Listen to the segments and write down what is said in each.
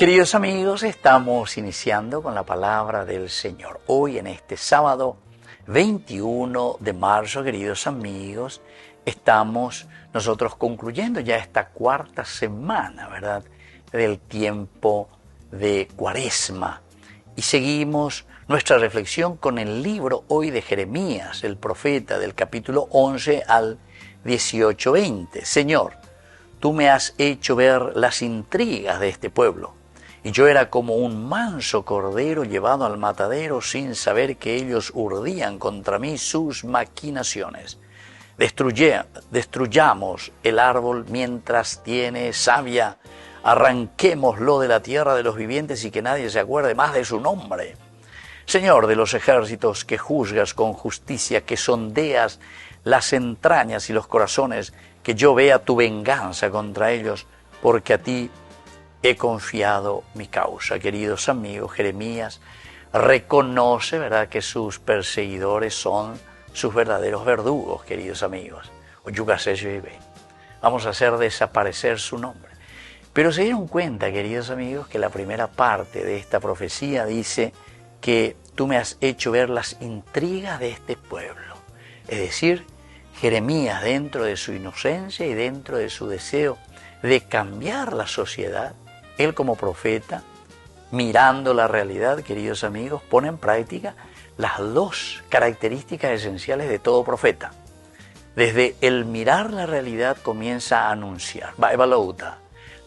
Queridos amigos, estamos iniciando con la palabra del Señor. Hoy en este sábado 21 de marzo, queridos amigos, estamos nosotros concluyendo ya esta cuarta semana, ¿verdad?, del tiempo de Cuaresma. Y seguimos nuestra reflexión con el libro hoy de Jeremías, el profeta, del capítulo 11 al 18-20. Señor, tú me has hecho ver las intrigas de este pueblo, y yo era como un manso cordero llevado al matadero sin saber que ellos urdían contra mí sus maquinaciones. Destruyamos el árbol mientras tiene savia, arranquémoslo de la tierra de los vivientes y que nadie se acuerde más de su nombre. Señor de los ejércitos, que juzgas con justicia, que sondeas las entrañas y los corazones, que yo vea tu venganza contra ellos, porque a ti he confiado mi causa. Queridos amigos, Jeremías reconoce, ¿verdad?, que sus perseguidores son sus verdaderos verdugos, queridos amigos. Vamos a hacer desaparecer su nombre. Pero se dieron cuenta, queridos amigos, que la primera parte de esta profecía dice que tú me has hecho ver las intrigas de este pueblo. Es decir, Jeremías, dentro de su inocencia y dentro de su deseo de cambiar la sociedad, él como profeta, mirando la realidad, queridos amigos, pone en práctica las dos características esenciales de todo profeta. Desde el mirar la realidad comienza a anunciar.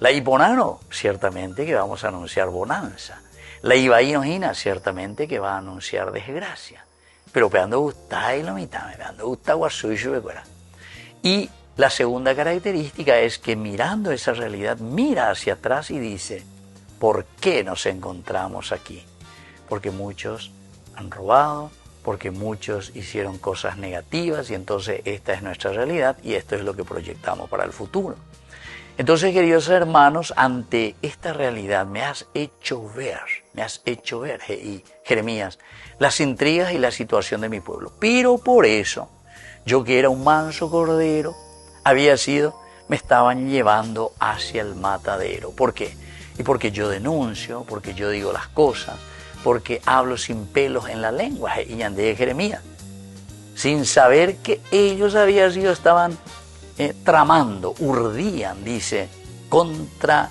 La Ibonano, ciertamente que vamos a anunciar bonanza. La Ibainojina, ciertamente que va a anunciar desgracia. Pero peando gusta y lo mitad, peando gusta guasuyo becuera. Y la segunda característica es que mirando esa realidad, mira hacia atrás y dice, ¿por qué nos encontramos aquí? Porque muchos han robado, porque muchos hicieron cosas negativas y entonces esta es nuestra realidad y esto es lo que proyectamos para el futuro. Entonces, queridos hermanos, ante esta realidad me has hecho ver, Jeremías, las intrigas y la situación de mi pueblo. Pero por eso, yo que era un manso cordero, me estaban llevando hacia el matadero. ¿Por qué? Y porque yo denuncio, porque yo digo las cosas, porque hablo sin pelos en la lengua, y andé de Jeremías, sin saber que ellos estaban tramando, urdían, dice, contra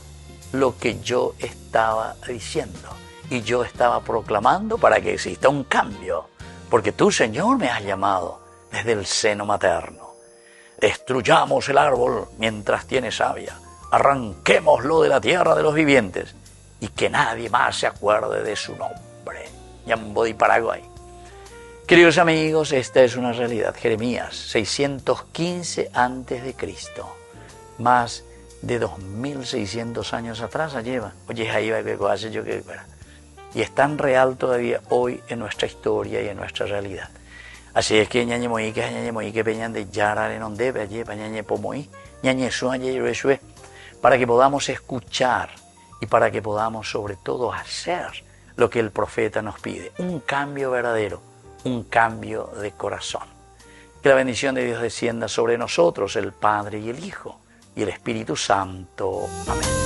lo que yo estaba diciendo. Y yo estaba proclamando para que exista un cambio, porque tú, Señor, me has llamado desde el seno materno. Destruyamos el árbol mientras tiene savia, arranquémoslo de la tierra de los vivientes y que nadie más se acuerde de su nombre. Yambodi Paraguay. Queridos amigos, esta es una realidad. Jeremías, 615 a.C., más de 2600 años atrás lleva. Oye, ahí va que hace yo que y es tan real todavía hoy en nuestra historia y en nuestra realidad. Así es que ñañe moí que peñan de yara en donde allí pañañe pomoí ñañe suañe para que podamos escuchar y para que podamos sobre todo hacer lo que el profeta nos pide, un cambio verdadero, un cambio de corazón. Que la bendición de Dios descienda sobre nosotros, el Padre y el Hijo y el Espíritu Santo. Amén.